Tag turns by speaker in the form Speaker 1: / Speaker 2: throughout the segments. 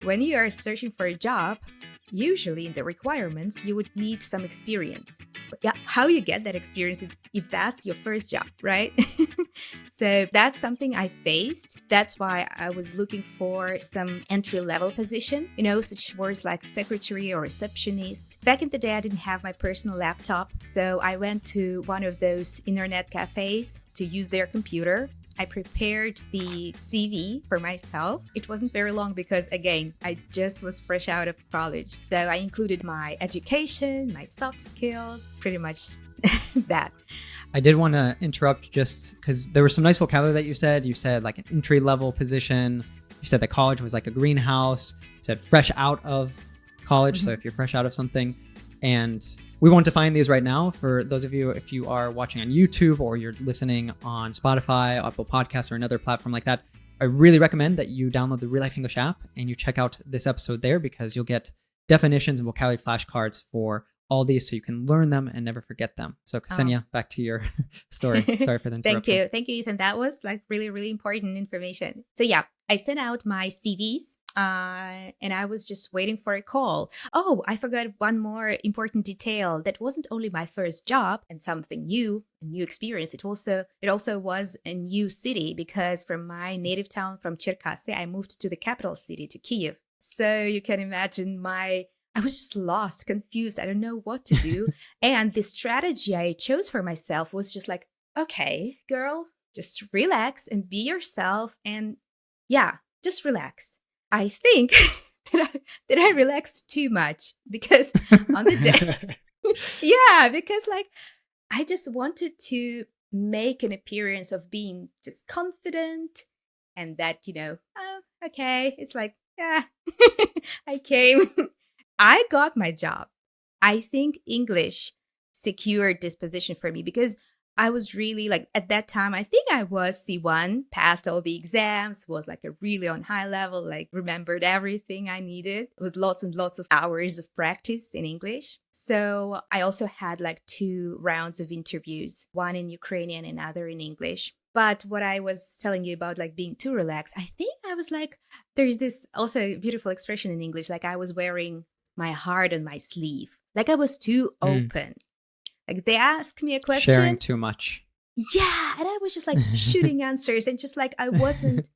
Speaker 1: When you are searching for a job, usually in the requirements, you would need some experience. But yeah, how you get that experience is if that's your first job, right? So that's something I faced. That's why I was looking for some entry-level position, such words like secretary or receptionist. Back in the day, I didn't have my personal laptop, so I went to one of those internet cafes to use their computer. I prepared the CV for myself. It wasn't very long because, again, I just was fresh out of college. So I included my education, my soft skills, pretty much that.
Speaker 2: I did want to interrupt just because there was some nice vocabulary that you said. You said like an entry-level position. You said that college was like a greenhouse. You said fresh out of college. Mm-hmm. So if you're fresh out of something. And we won't define these right now. For those of you, if you are watching on YouTube or you're listening on Spotify, Apple Podcasts, or another platform like that, I really recommend that you download the RealLife English app and you check out this episode there because you'll get definitions and vocabulary flashcards for all these so you can learn them and never forget them. So Ksenia, back to your story. Sorry for the interruption.
Speaker 1: Thank you, Ethan. That was like really, really important information. So yeah, I sent out my CVs. And I was just waiting for a call. Oh, I forgot one more important detail. That wasn't only my first job and something new, a new experience. It also was a new city because from my native town, from 𝗙𝗣𝗟𝗟𝗏, I moved to the capital city, to Kyiv. So you can imagine I was just lost, confused. I don't know what to do. And the strategy I chose for myself was just like, okay, girl, just relax and be yourself. And yeah, just relax. I think that I relaxed too much because on the day, because like I just wanted to make an appearance of being just confident and that, oh, okay, it's like, yeah, I came, I got my job. I think English secured this position for me because I was really like, at that time, I think I was C1, passed all the exams, was like a really on high level, like remembered everything I needed with lots and lots of hours of practice in English. So I also had like 2 rounds of interviews, one in Ukrainian and other in English. But what I was telling you about like being too relaxed, I think I was like, there's this also beautiful expression in English, like I was wearing my heart on my sleeve, like I was too open. Like they asked me a question.
Speaker 2: Sharing too much.
Speaker 1: Yeah. And I was just like shooting answers and just like I wasn't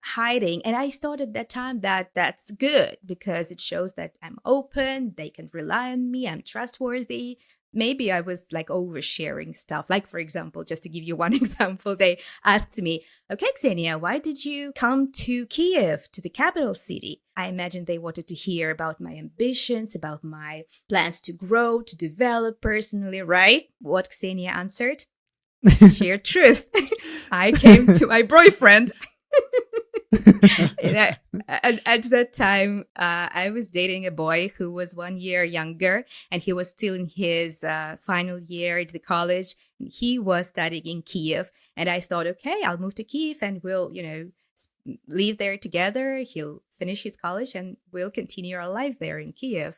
Speaker 1: hiding. And I thought at that time that that's good because it shows that I'm open. They can rely on me. I'm trustworthy. Maybe I was like oversharing stuff. Like, for example, just to give you one example, they asked me, okay, Ksenia, why did you come to Kyiv, to the capital city? I imagine they wanted to hear about my ambitions, about my plans to grow, to develop personally, right? What Ksenia answered? Sheer truth. I came to my boyfriend. And at that time, I was dating a boy who was 1 year younger, and he was still in his final year at the college. And he was studying in Kyiv, and I thought, okay, I'll move to Kyiv, and we'll, live there together. He'll finish his college, and we'll continue our life there in Kyiv.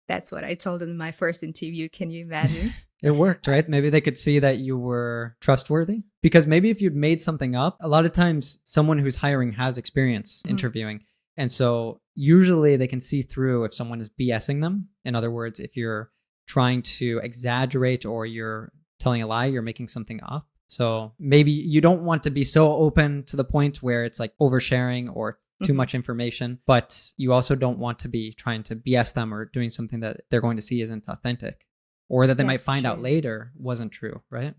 Speaker 1: That's what I told him in my first interview. Can you imagine?
Speaker 2: It worked, right? Maybe they could see that you were trustworthy. Because maybe if you'd made something up, a lot of times someone who's hiring has experience interviewing. And so usually they can see through if someone is BSing them. In other words, if you're trying to exaggerate or you're telling a lie, you're making something up. So maybe you don't want to be so open to the point where it's like oversharing or too much information, but you also don't want to be trying to BS them or doing something that they're going to see isn't authentic. Or that they might find out later wasn't true, right?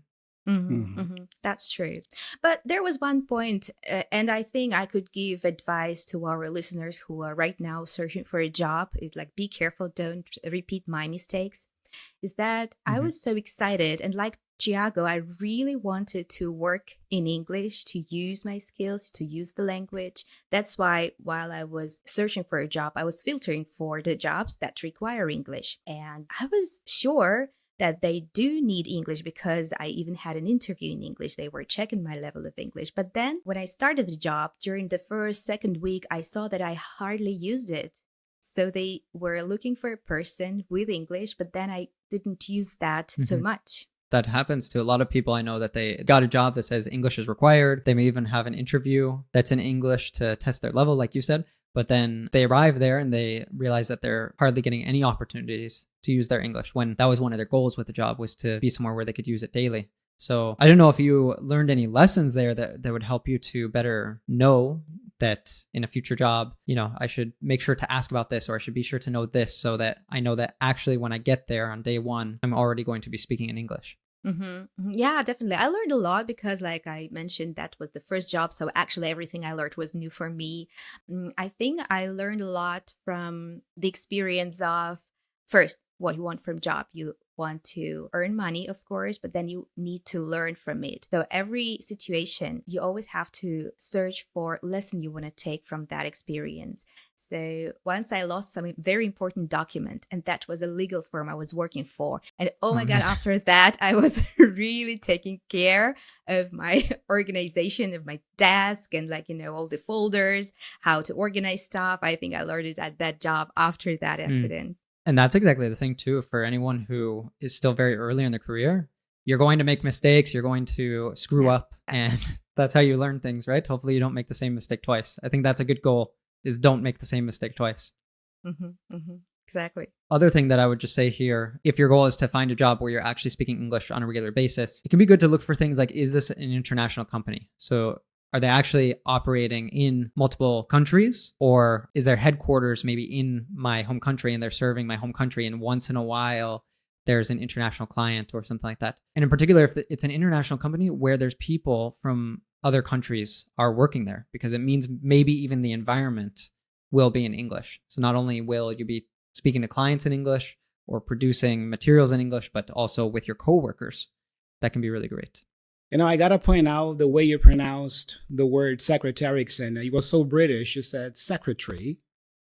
Speaker 1: That's true. But there was one point, and I think I could give advice to our listeners who are right now searching for a job. It's like, be careful, don't repeat my mistakes. Is that I was so excited, and like Thiago, I really wanted to work in English, to use my skills, to use the language. That's why while I was searching for a job, I was filtering for the jobs that require English. And I was sure that they do need English because I even had an interview in English. They were checking my level of English. But then when I started the job, during the second week, I saw that I hardly used it. So they were looking for a person with English, but then I didn't use that so much.
Speaker 2: That happens to a lot of people I know, that they got a job that says English is required. They may even have an interview that's in English to test their level, like you said. But then they arrive there and they realize that they're hardly getting any opportunities to use their English, when that was one of their goals with the job, was to be somewhere where they could use it daily. So I don't know if you learned any lessons there that would help you to better know that in a future job, I should make sure to ask about this, or I should be sure to know this, so that I know that actually when I get there on day one, I'm already going to be speaking in English.
Speaker 1: Yeah, definitely. I learned a lot because, like I mentioned, that was the first job. So actually, everything I learned was new for me. I think I learned a lot from the experience of, first, what you want from job. You want to earn money, of course, but then you need to learn from it. So every situation, you always have to search for lesson you want to take from that experience. So once I lost some very important document, and that was a legal firm I was working for. And oh my God, after that, I was really taking care of my organization, of my desk, and all the folders, how to organize stuff. I think I learned it at that job after that accident.
Speaker 2: And that's exactly the thing too, for anyone who is still very early in their career. You're going to make mistakes, you're going to screw up, and that's how you learn things, right? Hopefully you don't make the same mistake twice. I think that's a good goal, is don't make the same mistake twice.
Speaker 1: Exactly.
Speaker 2: Other thing that I would just say here, if your goal is to find a job where you're actually speaking English on a regular basis, it can be good to look for things like, is this an international company? So are they actually operating in multiple countries, or is their headquarters maybe in my home country and they're serving my home country, and once in a while there's an international client or something like that? And in particular, if it's an international company where there's people from other countries are working there, because it means maybe even the environment will be in English. So not only will you be speaking to clients in English or producing materials in English, but also with your coworkers. That can be really great.
Speaker 3: I got to point out the way you pronounced the word secretary, and you were so British. You said secretary.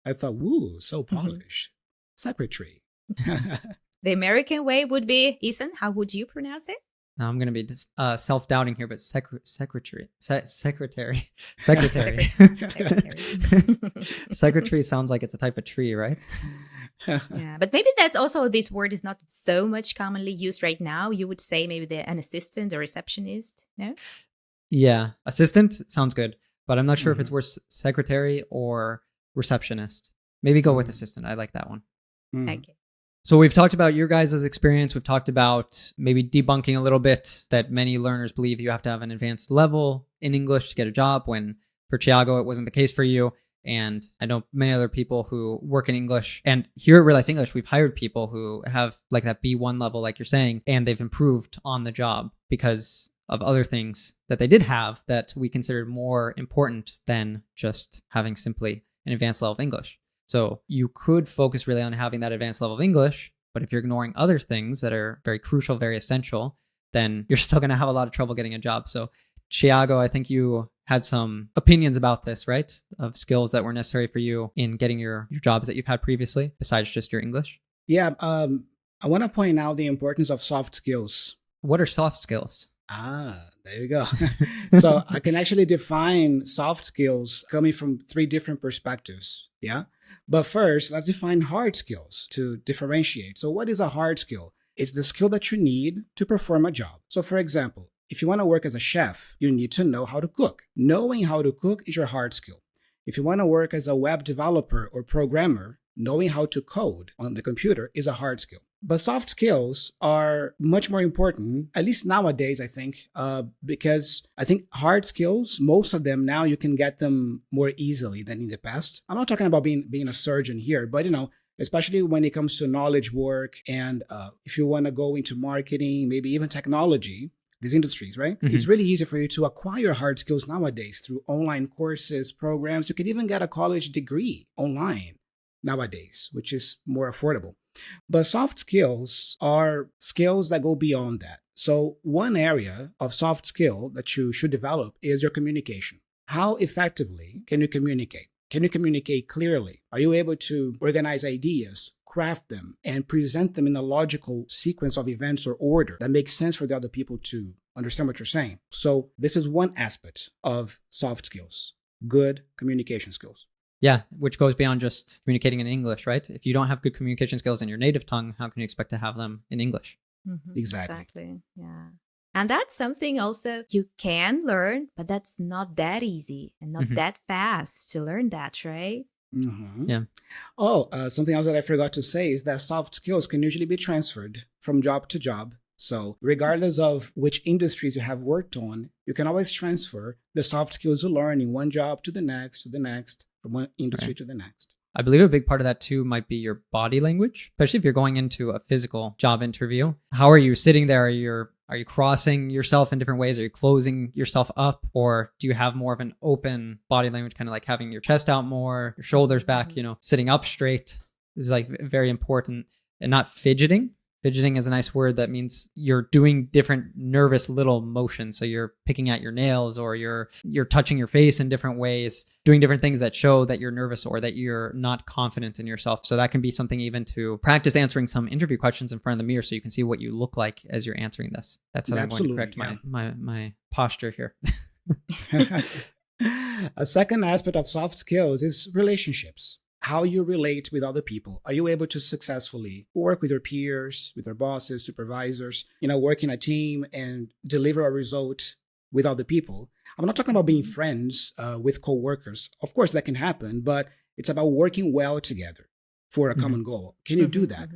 Speaker 3: I thought, woo, so polished. Secretary.
Speaker 1: The American way would be, Ethan, how would you pronounce it?
Speaker 2: Now I'm going to be self-doubting here, but secretary. Secretary. Secretary sounds like it's a type of tree, right?
Speaker 1: Yeah, but maybe that's also, this word is not so much commonly used right now. You would say maybe an assistant or receptionist, no?
Speaker 2: Yeah, assistant sounds good, but I'm not sure if it's worse secretary or receptionist. Maybe go with assistant. I like that one.
Speaker 1: Okay.
Speaker 2: So we've talked about your guys' experience. We've talked about maybe debunking a little bit that many learners believe you have to have an advanced level in English to get a job, when for Thiago, it wasn't the case for you. And I know many other people who work in English. And here at RealLife English, we've hired people who have like that B1 level, like you're saying, and they've improved on the job because of other things that they did have that we considered more important than just having simply an advanced level of English. So you could focus really on having that advanced level of English, but if you're ignoring other things that are very crucial, very essential, then you're still going to have a lot of trouble getting a job. So Thiago, I think you had some opinions about this, right? Of skills that were necessary for you in getting your jobs that you've had previously, besides just your English.
Speaker 3: Yeah, I want to point out the importance of soft skills.
Speaker 2: What are soft skills?
Speaker 3: There you go. So I can actually define soft skills coming from 3 different perspectives. Yeah. But first, let's define hard skills to differentiate. So what is a hard skill? It's the skill that you need to perform a job. So for example, if you want to work as a chef, you need to know how to cook. Knowing how to cook is your hard skill. If you want to work as a web developer or programmer, knowing how to code on the computer is a hard skill. But soft skills are much more important, at least nowadays, I think, because I think hard skills, most of them now, you can get them more easily than in the past. I'm not talking about being a surgeon here, but especially when it comes to knowledge work, and if you want to go into marketing, maybe even technology, these industries, right? It's really easy for you to acquire hard skills nowadays through online courses, programs. You can even get a college degree online nowadays, which is more affordable. But soft skills are skills that go beyond that. So one area of soft skill that you should develop is your communication. How effectively can you communicate? Can you communicate clearly? Are you able to organize ideas, craft them, and present them in a logical sequence of events or order that makes sense for the other people to understand what you're saying? So this is one aspect of soft skills, good communication skills.
Speaker 2: Yeah, which goes beyond just communicating in English, right? If you don't have good communication skills in your native tongue, how can you expect to have them in English?
Speaker 3: Exactly.
Speaker 1: Yeah. And that's something also you can learn, but that's not that easy and not that fast to learn that, right?
Speaker 2: Yeah.
Speaker 3: Oh, something else that I forgot to say is that soft skills can usually be transferred from job to job. So regardless of which industries you have worked on, you can always transfer the soft skills you learn in one job to the next, from one industry to the next.
Speaker 2: I believe a big part of that too might be your body language, especially if you're going into a physical job interview. How are you sitting there? Are you crossing yourself in different ways? Are you closing yourself up? Or do you have more of an open body language, kind of like having your chest out more, your shoulders back, sitting up straight is like very important, and not fidgeting. Fidgeting is a nice word that means you're doing different nervous little motions. So you're picking at your nails, or you're touching your face in different ways, doing different things that show that you're nervous or that you're not confident in yourself. So that can be something even to practice answering some interview questions in front of the mirror so you can see what you look like as you're answering this. That's how I'm going to correct my posture here.
Speaker 3: A second aspect of soft skills is relationships. How you relate with other people. Are you able to successfully work with your peers, with your bosses, supervisors, work in a team and deliver a result with other people? I'm not talking about being friends with coworkers. Of course, that can happen, but it's about working well together for a common goal. Can you do that?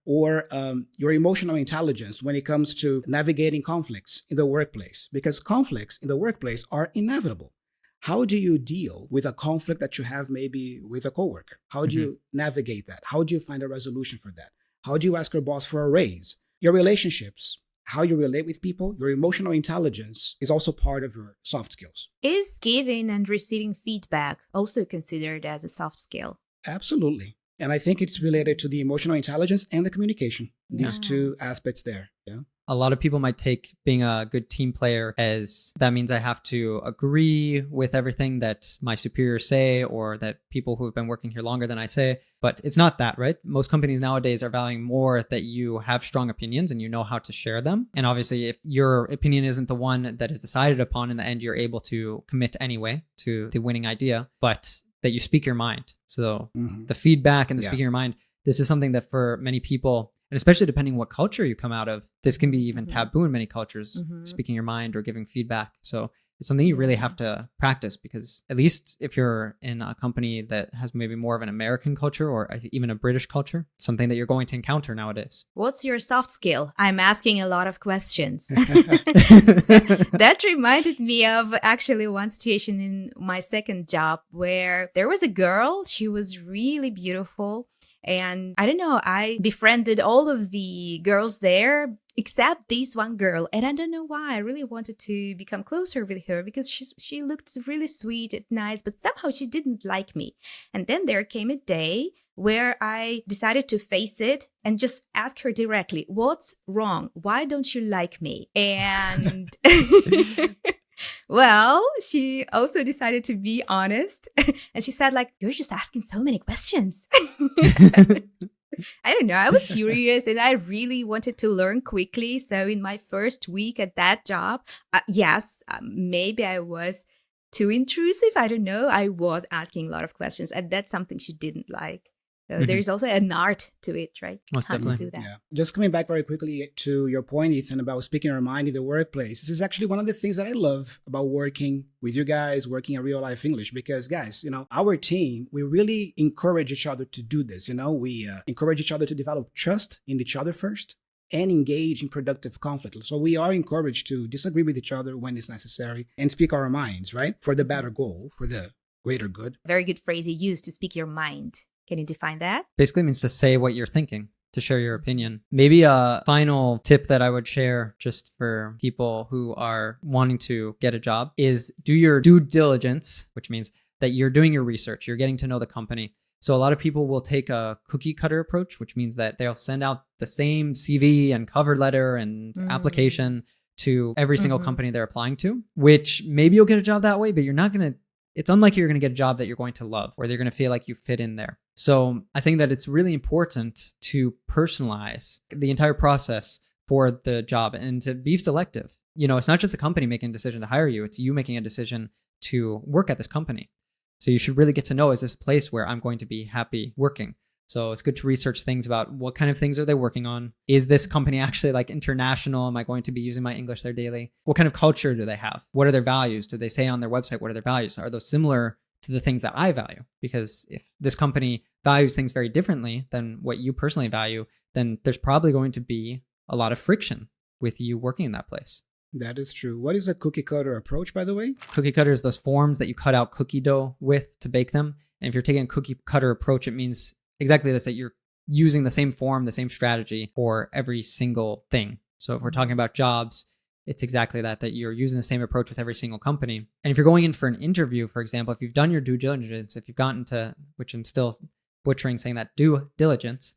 Speaker 3: Your emotional intelligence when it comes to navigating conflicts in the workplace, because conflicts in the workplace are inevitable. How do you deal with a conflict that you have maybe with a coworker? How do you navigate that? How do you find a resolution for that? How do you ask your boss for a raise? Your relationships, how you relate with people, your emotional intelligence is also part of your soft skills.
Speaker 1: Is giving and receiving feedback also considered as a soft skill?
Speaker 3: Absolutely. And I think it's related to the emotional intelligence and the communication. These two aspects there. Yeah.
Speaker 2: A lot of people might take being a good team player as that means I have to agree with everything that my superiors say or that people who have been working here longer than I say. But it's not that, right? Most companies nowadays are valuing more that you have strong opinions and you know how to share them. And obviously, if your opinion isn't the one that is decided upon in the end, you're able to commit anyway to the winning idea, but that you speak your mind. So the feedback and the speaking your mind, this is something that for many people, and especially depending what culture you come out of, this can be even taboo in many cultures, speaking your mind or giving feedback. So it's something you really have to practice, because at least if you're in a company that has maybe more of an American culture or even a British culture, it's something that you're going to encounter nowadays.
Speaker 1: What's your soft skill? I'm asking a lot of questions. That reminded me of actually one situation in my second job where there was a girl. She was really beautiful. And I don't know, I befriended all of the girls there except this one girl. And I don't know why. I really wanted to become closer with her because she looked really sweet and nice, but somehow she didn't like me. And then there came a day where I decided to face it and just ask her directly, what's wrong? Why don't you like me? And well, she also decided to be honest. And she said, like, you're just asking so many questions. I don't know. I was curious and I really wanted to learn quickly. So in my first week at that job, maybe I was too intrusive. I don't know. I was asking a lot of questions, and that's something she didn't like. So there's also an art to it, right?
Speaker 2: Most
Speaker 1: How
Speaker 2: definitely.
Speaker 1: to do that.
Speaker 3: Yeah. Just coming back very quickly to your point, Ethan, about speaking your mind in the workplace. This is actually one of the things that I love about working with you guys, working at Real Life English, because guys, our team, we really encourage each other to do this. We encourage each other to develop trust in each other first and engage in productive conflict. So we are encouraged to disagree with each other when it's necessary and speak our minds, right? For the better goal, for the greater good.
Speaker 1: Very good phrase you use, to speak your mind. Can you define that?
Speaker 2: Basically means to say what you're thinking, to share your opinion. Maybe a final tip that I would share just for people who are wanting to get a job is do your due diligence, which means that you're doing your research, you're getting to know the company. So a lot of people will take a cookie cutter approach, which means that they'll send out the same CV and cover letter and application to every single company they're applying to, which maybe you'll get a job that way, but it's unlikely you're going to get a job that you're going to love or you're going to feel like you fit in there. So I think that it's really important to personalize the entire process for the job and to be selective. It's not just the company making a decision to hire you, it's you making a decision to work at this company. So you should really get to know, is this a place where I'm going to be happy working? So it's good to research things about what kind of things are they working on. Is this company actually like international? Am I going to be using my English there daily? What kind of culture do they have? What are their values? Do they say on their website, what are their values? Are those similar to the things that I value? Because if this company values things very differently than what you personally value, then there's probably going to be a lot of friction with you working in that place.
Speaker 3: That is true. What is a cookie cutter approach, by the way?
Speaker 2: Cookie cutter is those forms that you cut out cookie dough with to bake them. And if you're taking a cookie cutter approach, it means exactly this, that you're using the same form, the same strategy for every single thing. So if we're talking about jobs, it's exactly that you're using the same approach with every single company. And if you're going in for an interview, for example, if you've done your due diligence, if you've gotten to, which I'm still butchering saying that, due diligence,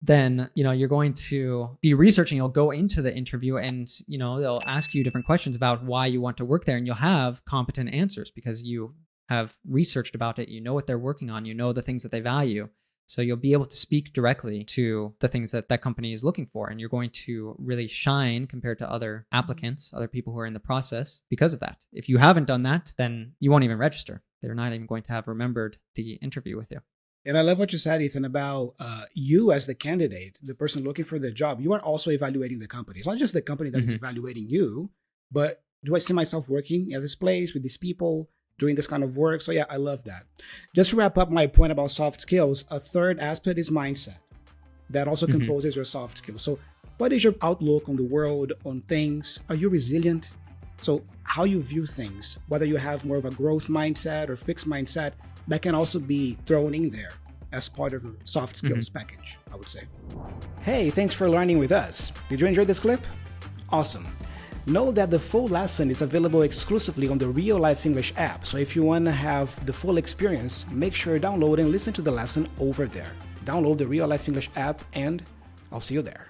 Speaker 2: then, you're going to be researching. You'll go into the interview and, they'll ask you different questions about why you want to work there. And you'll have competent answers because you have researched about it. You know what they're working on. You know the things that they value. So you'll be able to speak directly to the things that that company is looking for. And you're going to really shine compared to other applicants, other people who are in the process because of that. If you haven't done that, then you won't even register. They're not even going to have remembered the interview with you.
Speaker 3: And I love what you said, Ethan, about you as the candidate, the person looking for the job. You are also evaluating the company. It's not just the company that is evaluating you, but do I see myself working at this place with these people, doing this kind of work? So yeah, I love that. Just to wrap up my point about soft skills, a third aspect is mindset. That also composes your soft skills. So what is your outlook on the world, on things? Are you resilient? So how you view things, whether you have more of a growth mindset or fixed mindset, that can also be thrown in there as part of your soft skills package, I would say. Hey, thanks for learning with us. Did you enjoy this clip? Awesome. Know that the full lesson is available exclusively on the RealLife English app. So if you want to have the full experience, make sure you download and listen to the lesson over there. Download the RealLife English app and I'll see you there.